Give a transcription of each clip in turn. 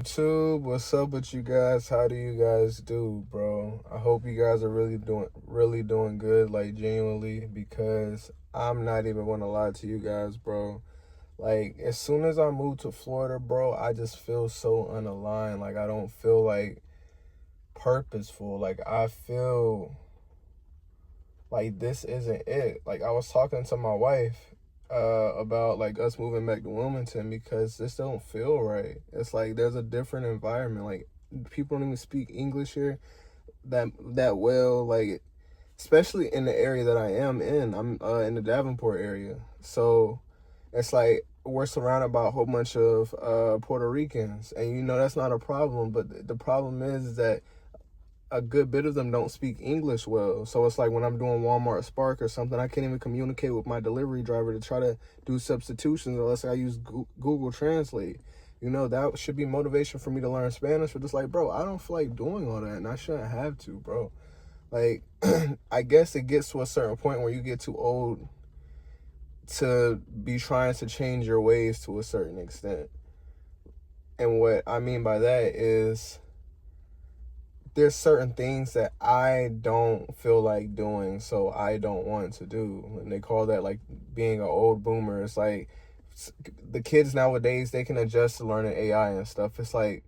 YouTube, what's up with you guys? How do you guys do, bro? I hope you guys are really doing good, like genuinely, because I'm not even gonna lie to you guys, bro. Like, as soon as I moved to Florida, bro, I just feel so unaligned. Like, I don't feel like purposeful. Like, I feel like this isn't it. Like, I was talking to my wife about like us moving back to Wilmington because this don't feel right. It's like there's a different environment. Like, people don't even speak English here that well. Like, especially in the area that I am in. I'm in the Davenport area, so it's like we're surrounded by a whole bunch of Puerto Ricans, and that's not a problem. But the problem is that a good bit of them don't speak English well. So it's like when I'm doing Walmart Spark or something, I can't even communicate with my delivery driver to try to do substitutions unless I use Google Translate. That should be motivation for me to learn Spanish. But it's like, bro, I don't feel like doing all that, and I shouldn't have to, bro. Like, I guess it gets to a certain point where you get too old to be trying to change your ways to a certain extent. And what I mean by that is there's certain things that I don't feel like doing, so I don't want to do. And they call that like being an old boomer. It's like the kids nowadays, they can adjust to learning AI and stuff. It's like,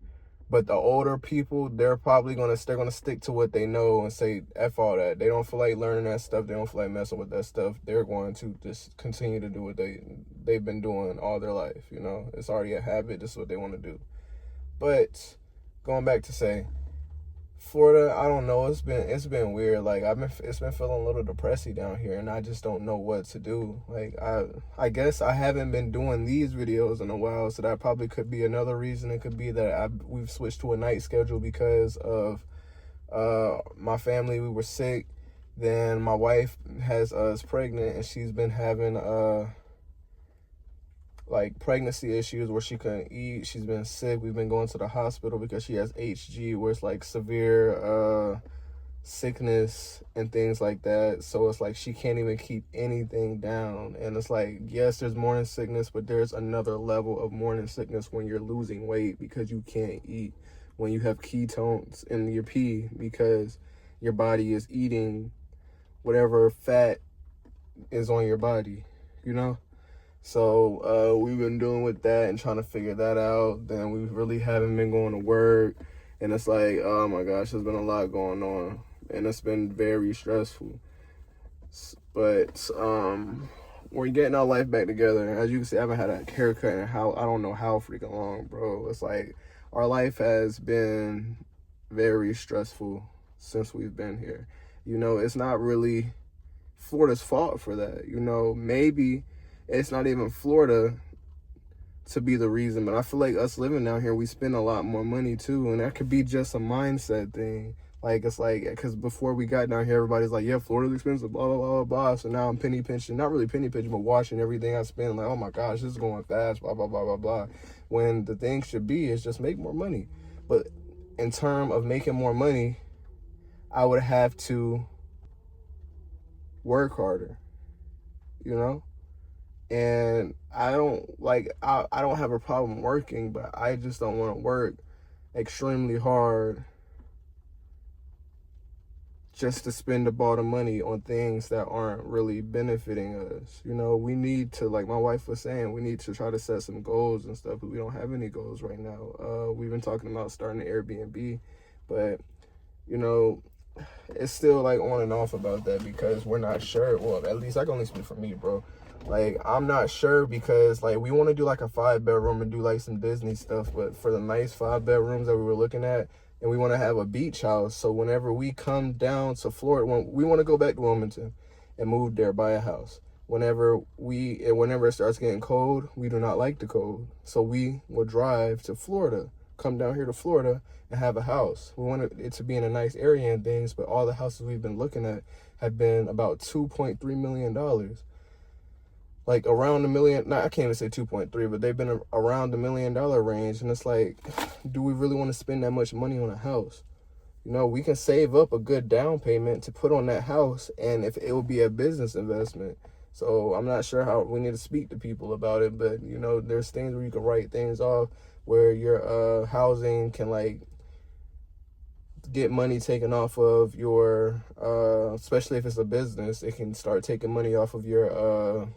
but the older people, they're gonna stick to what they know and say F all that. They don't feel like learning that stuff. They don't feel like messing with that stuff. They're going to just continue to do what they've been doing all their life. It's already a habit. This is what they want to do. But going back to say, Florida, I don't know. It's been weird. Like, it's been feeling a little depressing down here, and I just don't know what to do. Like, I guess I haven't been doing these videos in a while, so that probably could be another reason. It could be that we've switched to a night schedule because of my family. We were sick. Then my wife has us pregnant, and she's been having like pregnancy issues where she couldn't eat. She's been sick. We've been going to the hospital because she has HG, where it's like severe sickness and things like that. So it's like she can't even keep anything down. And it's like, yes, there's morning sickness, but there's another level of morning sickness when you're losing weight because you can't eat, when you have ketones in your pee because your body is eating whatever fat is on your body, you know? So we've been doing with that and trying to figure that out. Then we really haven't been going to work. And it's like, oh my gosh, there's been a lot going on. And it's been very stressful. But we're getting our life back together. As you can see, I haven't had a haircut in I don't know how freaking long, bro. It's like our life has been very stressful since we've been here. It's not really Florida's fault for that. Maybe it's not even Florida to be the reason, but I feel like us living down here, we spend a lot more money too, and that could be just a mindset thing. Like, it's like, because before we got down here, everybody's like, yeah, Florida's expensive, blah, blah, blah, blah, blah. So now I'm penny pinching, not really penny pinching, but watching everything I spend, like, oh my gosh, this is going fast, blah, blah, blah, blah, blah. When the thing should be is just make more money. But in terms of making more money, I would have to work harder, you know? And I don't have a problem working, but I just don't want to work extremely hard just to spend a lot of money on things that aren't really benefiting us. We need to, like my wife was saying, we need to try to set some goals and stuff, but we don't have any goals right now. We've been talking about starting an Airbnb, but it's still like on and off about that because we're not sure. Well, at least I can only speak for me, bro. Like, I'm not sure because like we want to do like a 5-bedroom and do like some Disney stuff, but for the nice 5 bedrooms that we were looking at, and we want to have a beach house. So whenever we come down to Florida, when we want to go back to Wilmington and move there, buy a house. Whenever it starts getting cold, we do not like the cold. So we will drive to Florida, come down here to Florida and have a house. We want it to be in a nice area and things, but all the houses we've been looking at have been about $2.3 million. Like around I can't even say 2.3, but they've been around the $1 million range. And it's like, do we really want to spend that much money on a house? We can save up a good down payment to put on that house, and if it will be a business investment. So I'm not sure how we need to speak to people about it, but there's things where you can write things off. where your housing can like get money taken off of your especially if it's a business, it can start taking money off of your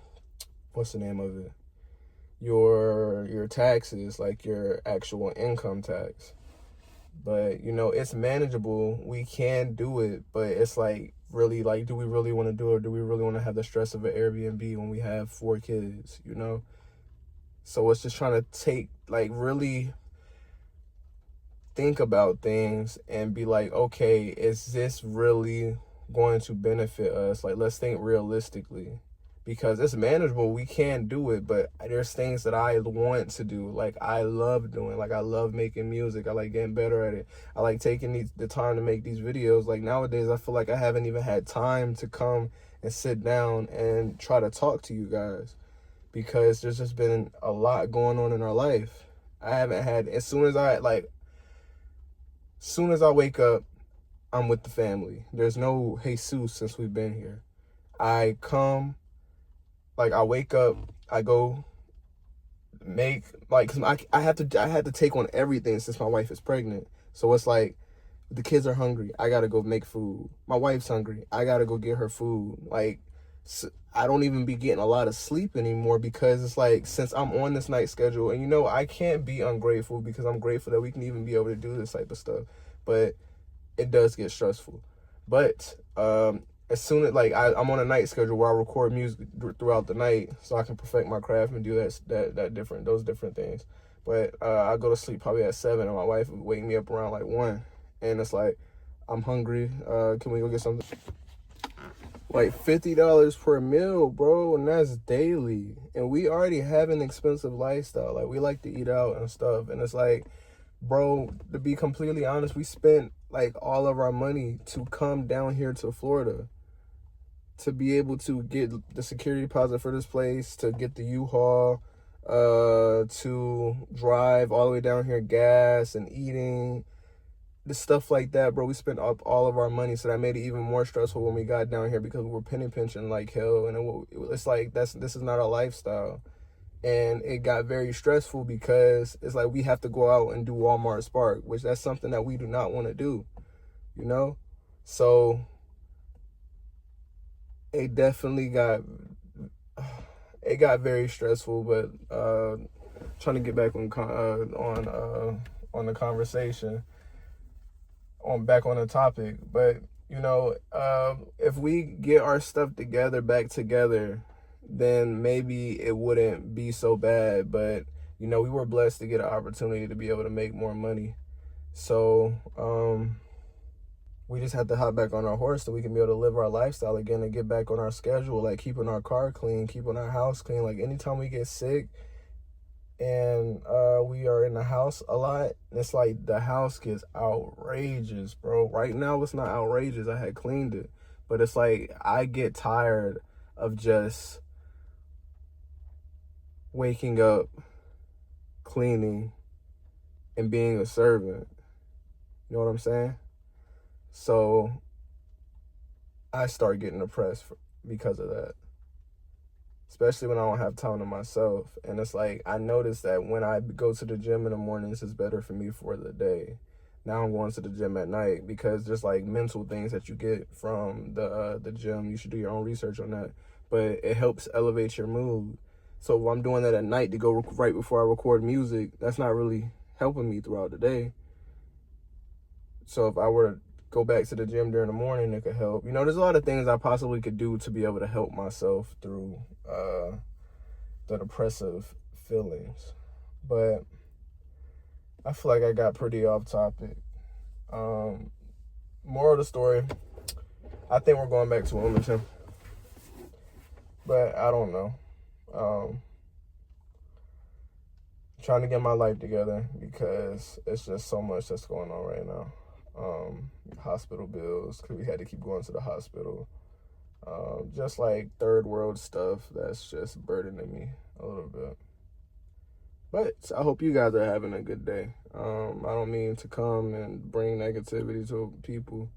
what's the name of it, your taxes, like your actual income tax. But you know, it's manageable, we can do it, but it's like, really, like, do we really want to do it? Do we really want to have the stress of an Airbnb when we have 4 kids, you know? So it's just trying to take, like, really think about things and be like, okay, is this really going to benefit us? Like, let's think realistically, because it's manageable, we can do it, but there's things that I want to do, like I love doing, like I love making music, I like getting better at it, I like taking the time to make these videos. Like nowadays I feel like I haven't even had time to come and sit down and try to talk to you guys, because there's just been a lot going on in our life. I haven't had, as soon as I wake up, I'm with the family. There's no Jesus since we've been here. I come, like I wake up, I go make, like, cause I had to take on everything since my wife is pregnant. So it's like, the kids are hungry, I gotta go make food. My wife's hungry, I gotta go get her food. Like, I don't even be getting a lot of sleep anymore, because it's like, since I'm on this night schedule, and you know, I can't be ungrateful, because I'm grateful that we can even be able to do this type of stuff. But it does get stressful. But as soon as, like, I'm on a night schedule where I record music throughout the night, so I can perfect my craft and do those different things. But I go to sleep probably at 7, and my wife would wake me up around like 1, and it's like, I'm hungry. Can we go get something? Like $50 per meal, bro, and that's daily. And we already have an expensive lifestyle. Like, we like to eat out and stuff, and it's like, bro, to be completely honest, we spent like all of our money to come down here to Florida, to be able to get the security deposit for this place, to get the U-Haul, to drive all the way down here, gas and eating, the stuff like that, bro. We spent up all of our money, so that made it even more stressful when we got down here, because we were penny pinching like hell, and it's like, this is not our lifestyle. And it got very stressful, because it's like we have to go out and do Walmart Spark, which that's something that we do not want to do, you know? So it definitely got very stressful. But trying to get back on the conversation, back on the topic. But you know, if we get our stuff back together, then maybe it wouldn't be so bad. But you know, we were blessed to get an opportunity to be able to make more money. So we just have to hop back on our horse so we can be able to live our lifestyle again and get back on our schedule, like keeping our car clean, keeping our house clean. Like, anytime we get sick and we are in the house a lot, it's like the house gets outrageous, bro. Right now it's not outrageous, I had cleaned it, but it's like I get tired of just waking up, cleaning, and being a servant. You know what I'm saying? So I start getting depressed because of that, especially when I don't have time to myself. And it's like, I notice that when I go to the gym in the mornings, it's better for me for the day. Now I'm going to the gym at night, because there's like mental things that you get from the gym. You should do your own research on that, but it helps elevate your mood. So if I'm doing that at night to go right before I record music, that's not really helping me throughout the day. So if I were to go back to the gym during the morning, it could help. You know, there's a lot of things I possibly could do to be able to help myself through the depressive feelings. But I feel like I got pretty off topic. Moral of the story, I think we're going back to Wilmington, but I don't know. Trying to get my life together, because it's just so much that's going on right now. Hospital bills, because we had to keep going to the hospital. Just like third world stuff that's just burdening me a little bit. But I hope you guys are having a good day. I don't mean to come and bring negativity to people.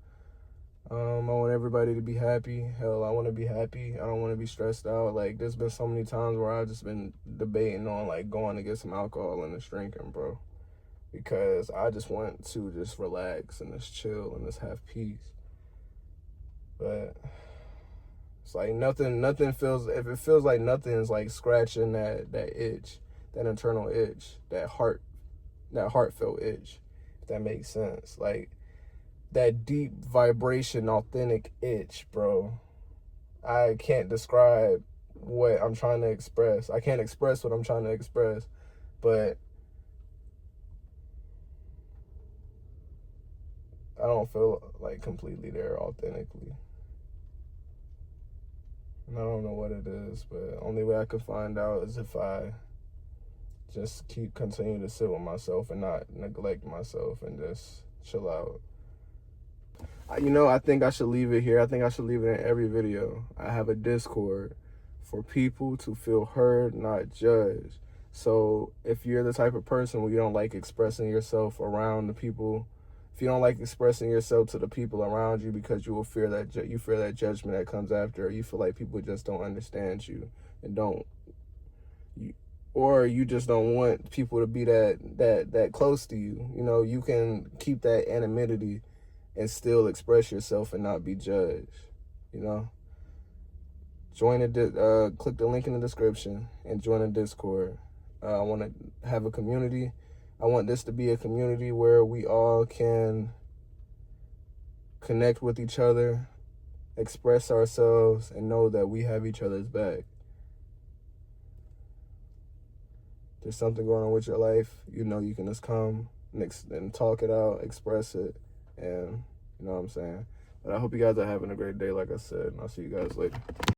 I want everybody to be happy. Hell, I want to be happy. I don't want to be stressed out. Like, there's been so many times where I've just been debating on, like, going to get some alcohol and just drinking, bro. Because I just want to just relax and just chill and just have peace. But it's like nothing feels, if it feels like nothing's like scratching that itch, that internal itch, that heartfelt itch, if that makes sense. Like, that deep vibration, authentic itch, bro. I can't describe what I'm trying to express. I can't express what I'm trying to express, but I don't feel like completely there authentically. And I don't know what it is, but only way I could find out is if I just continue to sit with myself and not neglect myself and just chill out. I think I should leave it here. I think I should leave it in every video. I have a Discord for people to feel heard, not judged. So if you're the type of person where you don't like expressing yourself around the people, if you don't like expressing yourself to the people around you because you fear that judgment that comes after, or you feel like people just don't understand you and or you just don't want people to be that close to you, you can keep that anonymity and still express yourself and not be judged, Join click the link in the description and join the Discord. I want to have a community. I want this to be a community where we all can connect with each other, express ourselves, and know that we have each other's back. If there's something going on with your life, you can just come and talk it out, express it, and you know what I'm saying. But I hope you guys are having a great day, like I said, and I'll see you guys later.